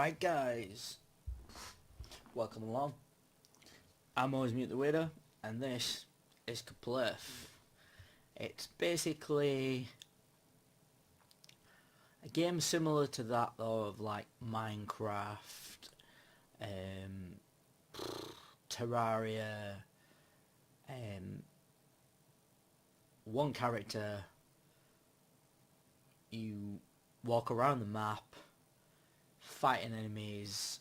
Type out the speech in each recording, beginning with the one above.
Hi guys, welcome along. I'm always Mute the Weirdo, and this is Keplerth. It's basically a game similar to that though of like Minecraft, Terraria, one character, you walk around the map, fighting enemies,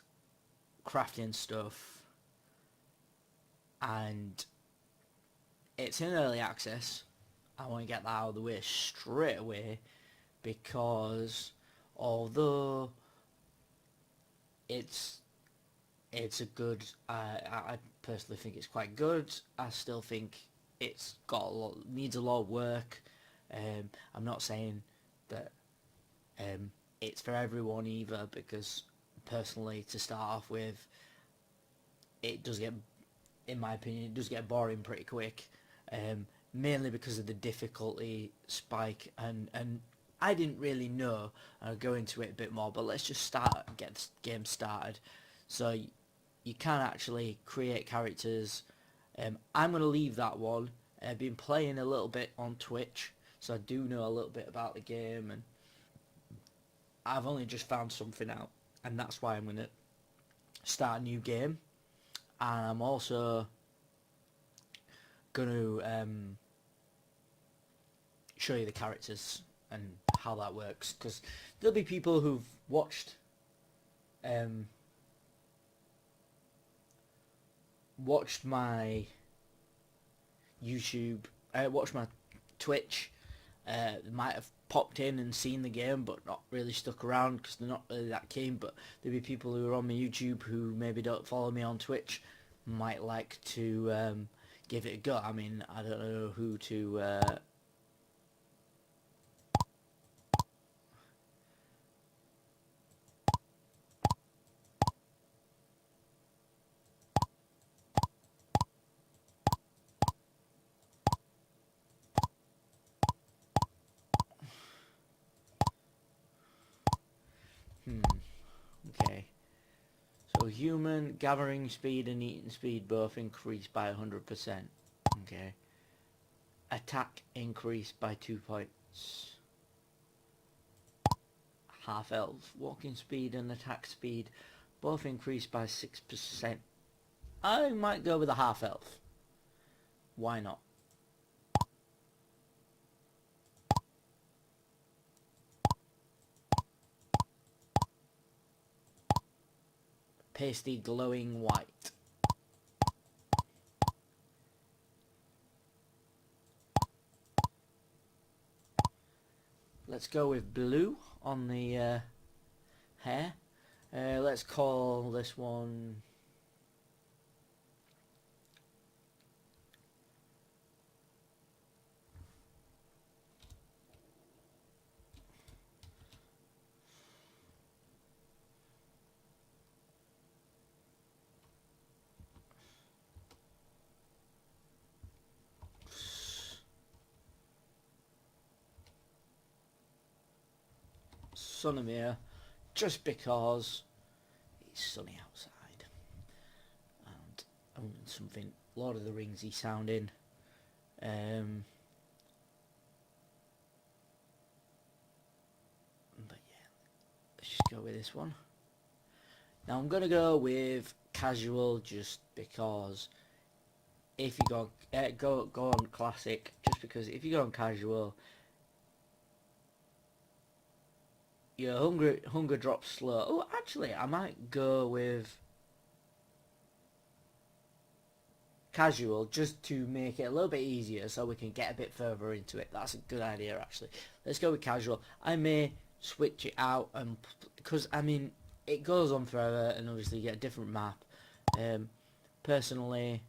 crafting stuff, and it's in early access. I want to get that out of the way straight away, because although it's a good, I personally think it's quite good, I still think it's got needs a lot of work. I'm not saying that it's for everyone either, because personally, to start off with, it does get, in my opinion, it does get boring pretty quick, mainly because of the difficulty spike, and I didn't really know. I'll go into it a bit more, but let's just get this game started. So you can actually create characters. I'm going to leave that one. I've been playing a little bit on Twitch, so I do know a little bit about the game, and I've only just found something out, and that's why I'm going to start a new game. And I'm also going to show you the characters and how that works, because there'll be people who've watched my YouTube, watched my Twitch, might have popped in and seen the game but not really stuck around because they're not really that keen. But there'll be people who are on my YouTube who maybe don't follow me on Twitch, might like to give it a go. I mean, I don't know who to okay. So human, gathering speed and eating speed both increased by 100%. Okay. Attack increased by 2 points. Half elf, walking speed and attack speed both increased by 6%. I might go with a half elf. Why not? Pasty glowing white. Let's go with blue on the hair. Let's call this one Sunamir, just because it's sunny outside and I want something Lord of the Ringsy sounding. But yeah, let's just go with this one. Now I'm gonna go with casual, just because if you go on classic, just because if you go on casual, your hunger drops slow. Oh, actually, I might go with casual just to make it a little bit easier so we can get a bit further into it. That's a good idea, actually. Let's go with casual. I may switch it out, because I mean it goes on forever, and obviously you get a different map. Personally,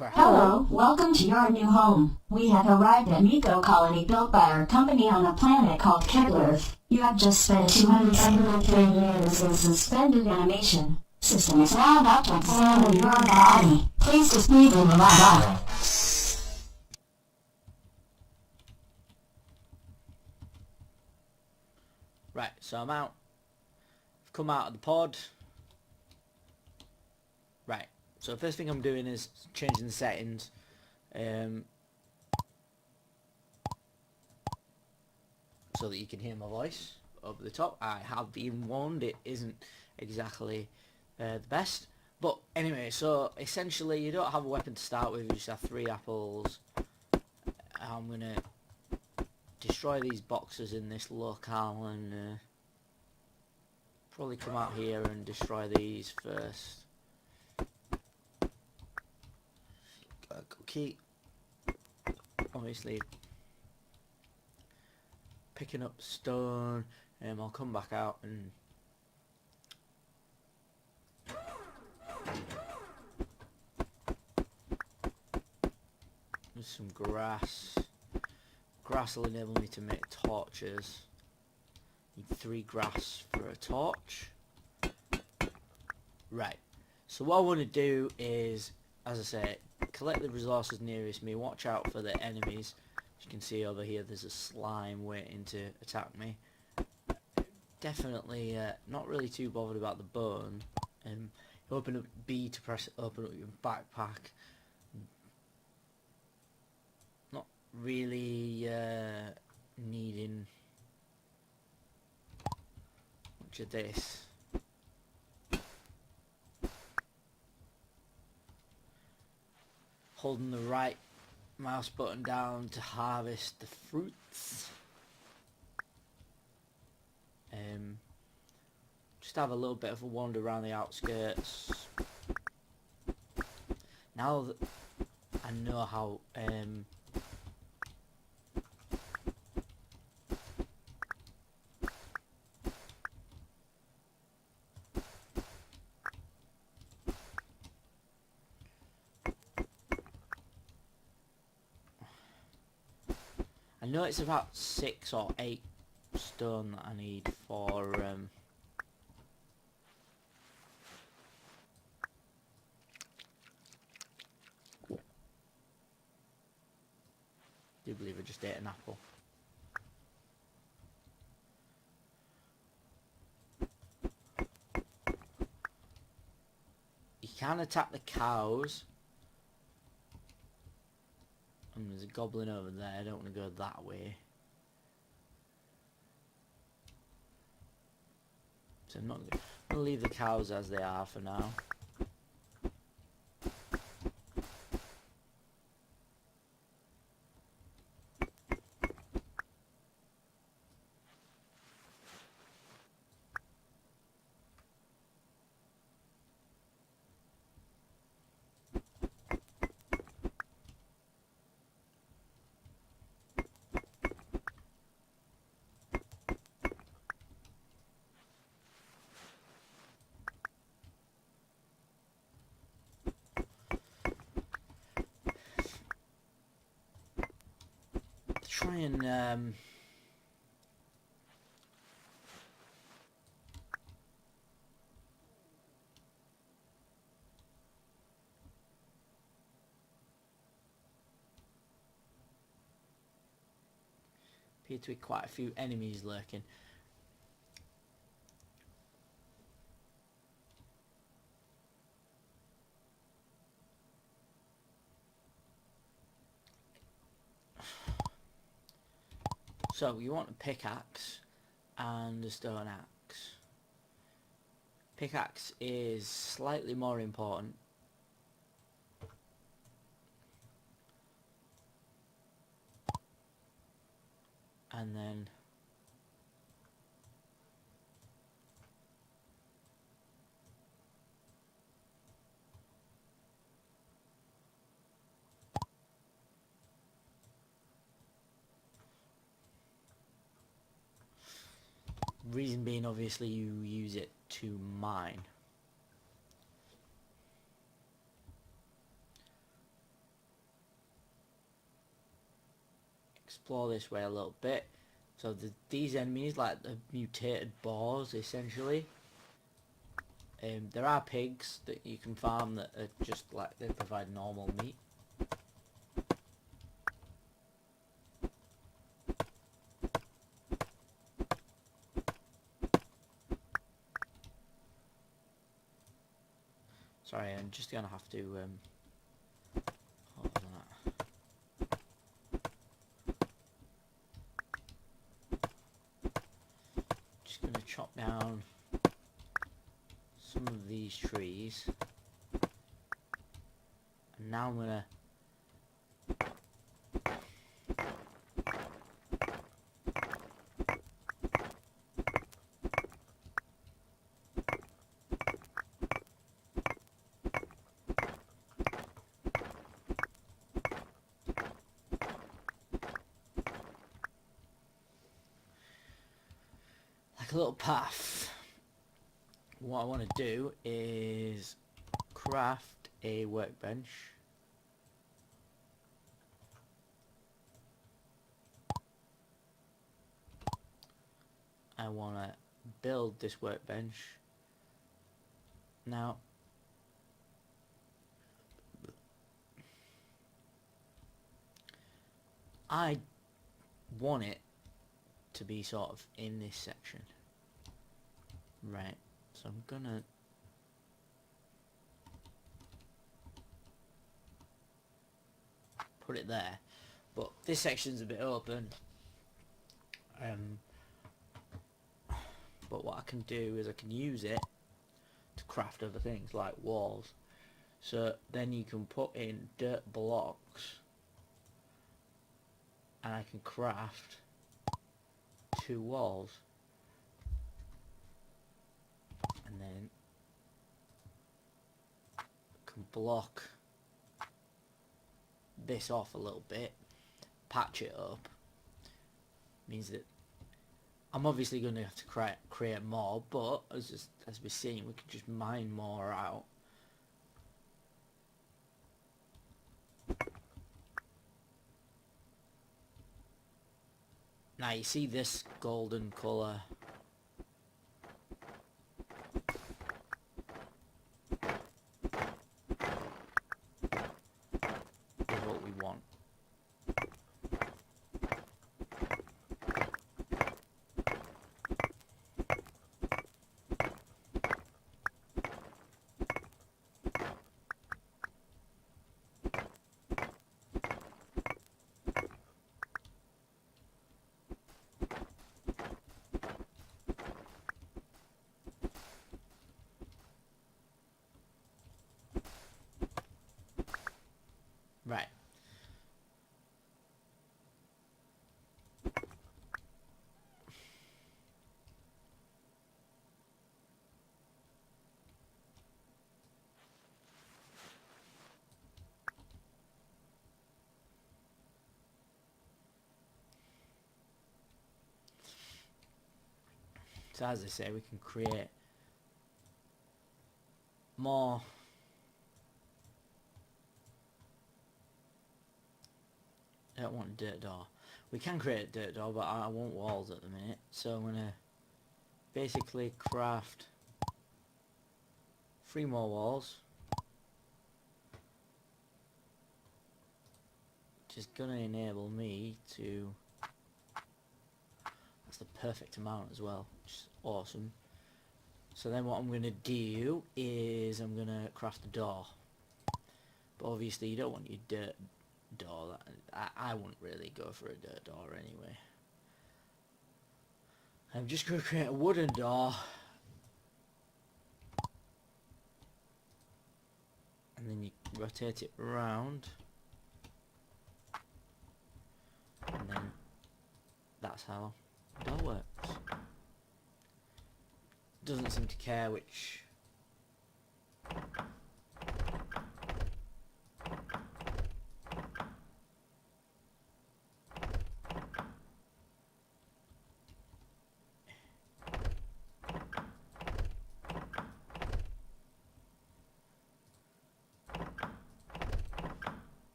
hello, welcome to your new home. We have arrived at an eco-colony built by our company on a planet called Keplerth. You have just spent 273 years in suspended animation. System is now about to examine your body. Please proceed in the lab. Right, so I'm out. I've come out of the pod. Right, so the first thing I'm doing is changing the settings. So that you can hear my voice over the top. I have been warned it isn't exactly the best. But anyway, so essentially you don't have a weapon to start with, you just have 3 apples. I'm going to destroy these boxes in this locale and probably come out here and destroy these first. Keep obviously picking up stone, and I'll come back out and there's some grass. Grass will enable me to make torches. Need 3 grass for a torch. Right, so what I want to do is, as I say, collect the resources nearest me, watch out for the enemies. As you can see over here, there's a slime waiting to attack me. Definitely not really too bothered about the bone. Open up B to press open up your backpack. Not really needing much of this. Holding the right mouse button down to harvest the fruits. Just have a little bit of a wander around the outskirts. Now that I know how I know it's about 6 or 8 stone that I need for I do believe I just ate an apple. You can attack the cows. And there's a goblin over there, I don't want to go that way. So I'm not going to leave the cows as they are for now. Try and appear to be quite a few enemies lurking. So you want a pickaxe and a stone axe. Pickaxe is slightly more important. And then reason being, obviously, you use it to mine. Explore this way a little bit. So these enemies, like the mutated boars, essentially. There are pigs that you can farm that are just like, they provide normal meat. I'm just gonna have to hold on that. Just gonna chop down some of these trees, and now I'm gonna like a little path. What I want to do is craft a workbench. I want to build this workbench. Now, I want it to be sort of in this section. Right, so I'm gonna put it there, but this section's a bit open. But what I can do is I can use it to craft other things like walls. So then you can put in dirt blocks, and I can craft 2 walls, and then can block this off a little bit, patch it up. Means that I'm obviously going to have to create more, but as we've seen, we can just mine more out. Now you see this golden colour. Is what we want. Right. So as I say, we can create more I don't want a dirt door. We can create a dirt door, but I want walls at the minute, so I'm gonna basically craft 3 more walls, which is gonna enable me to, that's the perfect amount as well, which is awesome. So then what I'm gonna do is I'm gonna craft a door, but obviously you don't want your dirt door. I wouldn't really go for a dirt door anyway. I'm just going to create a wooden door, and then you rotate it around, and then that's how a door works. Doesn't seem to care which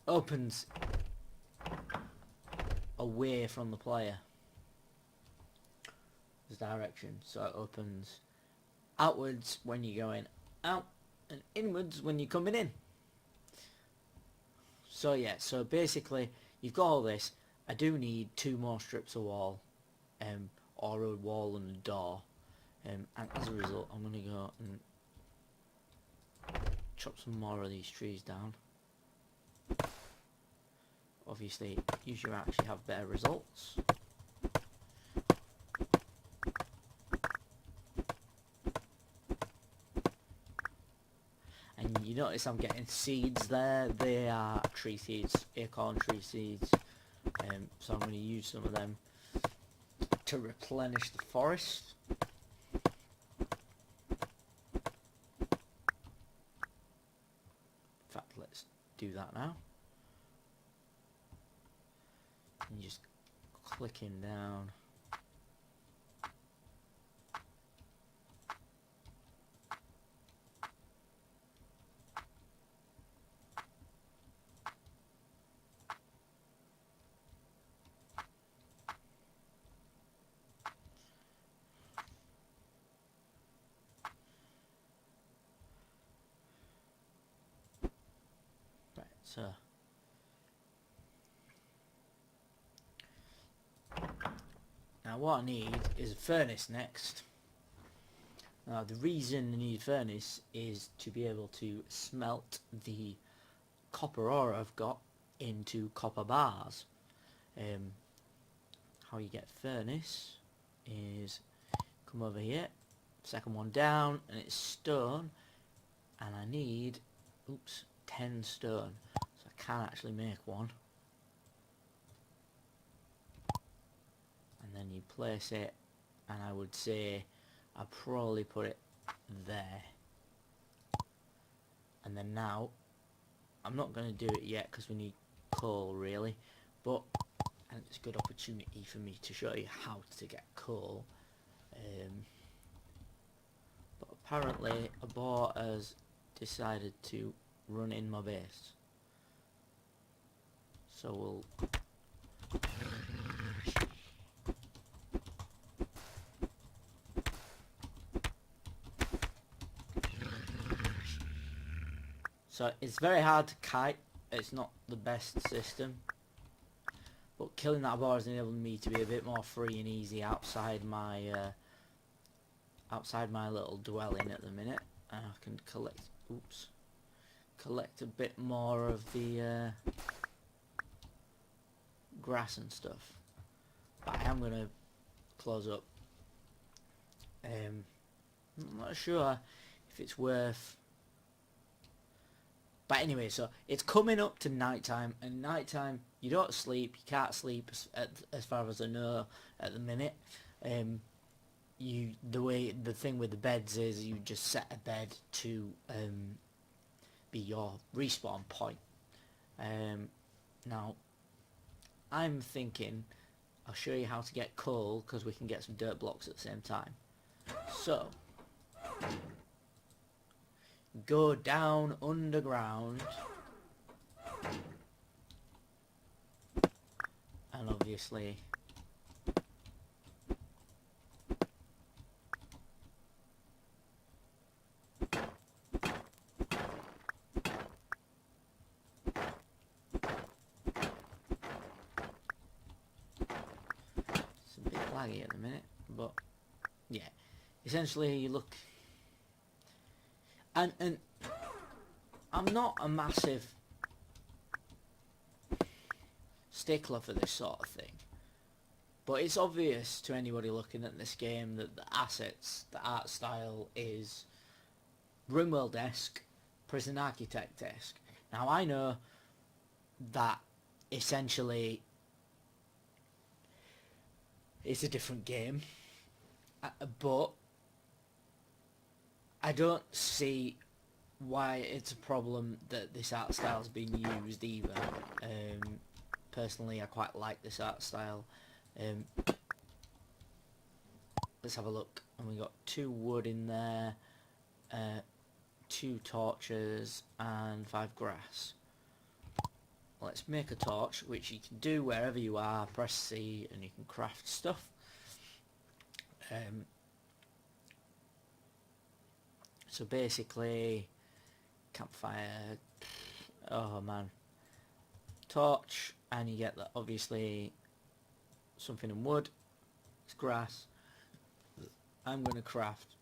opens away from the player. This direction, so it opens outwards when you're going out and inwards when you're coming in. So yeah, so basically you've got all this. I do need 2 more strips of wall, or a wall and a door, and as a result I'm going to go and chop some more of these trees down. Obviously, usually actually have better results. And you notice I'm getting seeds there. They are tree seeds, acorn tree seeds. So I'm going to use some of them to replenish the forest. In fact, let's do that now. And just clicking down. Right, so now what I need is a furnace next. Now the reason I need a furnace is to be able to smelt the copper ore I've got into copper bars. How you get furnace is come over here, second one down, and it's stone, and I need 10 stone, so I can actually make one. And then you place it, and I would say I'd probably put it there. And then now I'm not going to do it yet because we need coal really, but and it's a good opportunity for me to show you how to get coal. But apparently a bot has decided to run in my base, so we'll so it's very hard to kite. It's not the best system, but killing that bar has enabled me to be a bit more free and easy outside my little dwelling at the minute. And I can collect a bit more of the grass and stuff. But I am going to close up. I'm not sure if it's worth. But anyway, so it's coming up to nighttime, and nighttime you don't sleep. You can't sleep as far as I know at the minute. The thing with the beds is you just set a bed to be your respawn point. Now I'm thinking I'll show you how to get coal, because we can get some dirt blocks at the same time. So go down underground, and obviously it's a bit laggy at the minute, but yeah, essentially you look. And I'm not a massive stickler for this sort of thing, but it's obvious to anybody looking at this game that the assets, the art style is RimWorld-esque, Prison Architect-esque. Now I know that essentially it's a different game, but I don't see why it's a problem that this art style's been used either. Personally, I quite like this art style. Let's have a look. And we got 2 wood in there, 2 torches, and 5 grass. Let's make a torch, which you can do wherever you are. Press C and you can craft stuff. So basically, campfire, oh man, torch, and you get that obviously something in wood, it's grass. I'm going to craft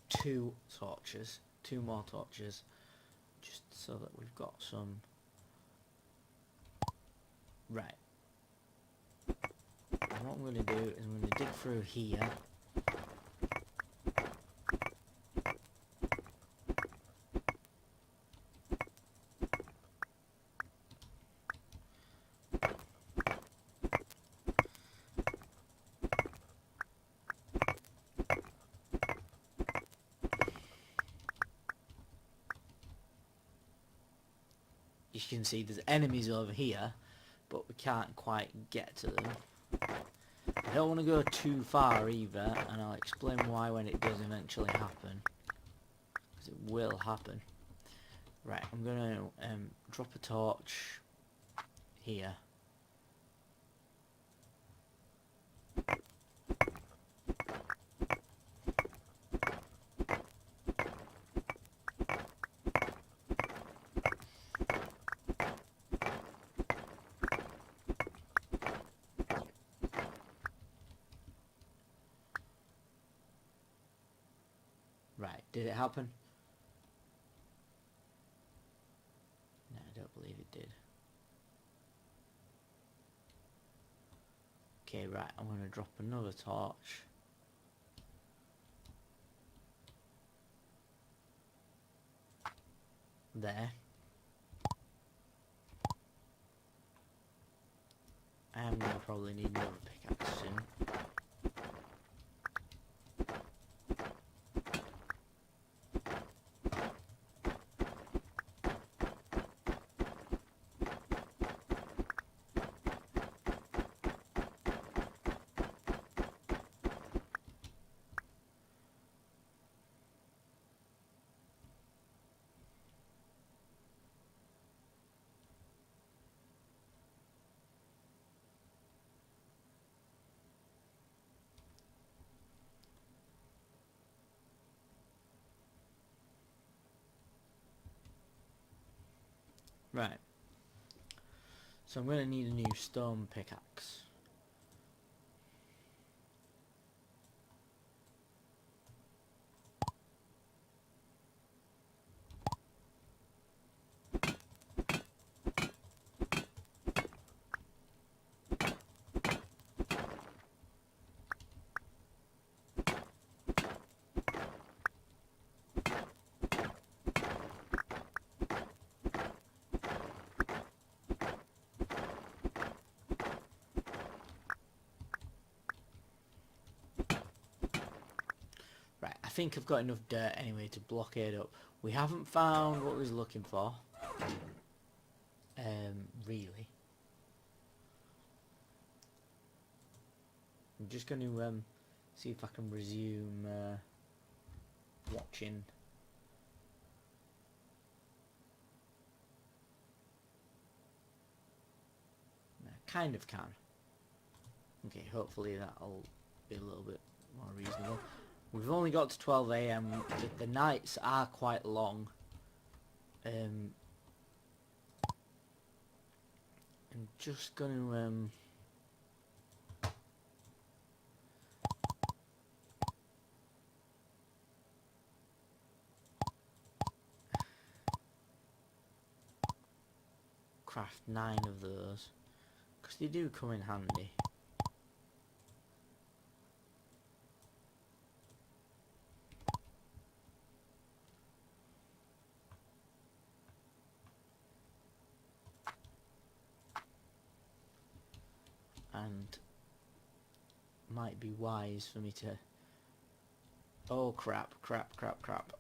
2 torches 2 more torches, just so that we've got some. Right. And what I'm going to do is I'm going to dig through here. You can see there's enemies over here, but we can't quite get to them. I don't want to go too far either, and I'll explain why when it does eventually happen. Because it will happen. Right, I'm going to drop a torch here. Right, did it happen? No, I don't believe it did. Okay, right, I'm going to drop another torch. There. I am going to probably need another pickaxe soon. Right. So I'm going to need a new stone pickaxe. Right, I think I've got enough dirt anyway to blockade up. We haven't found what we was looking for. Really. I'm just going to see if I can resume watching. I kind of can. Okay, hopefully that'll be a little bit more reasonable. We've only got to 12 AM. The nights are quite long. I'm just going to craft 9 of those, because they do come in handy. And might be wise for me to... Oh crap, crap, crap, crap.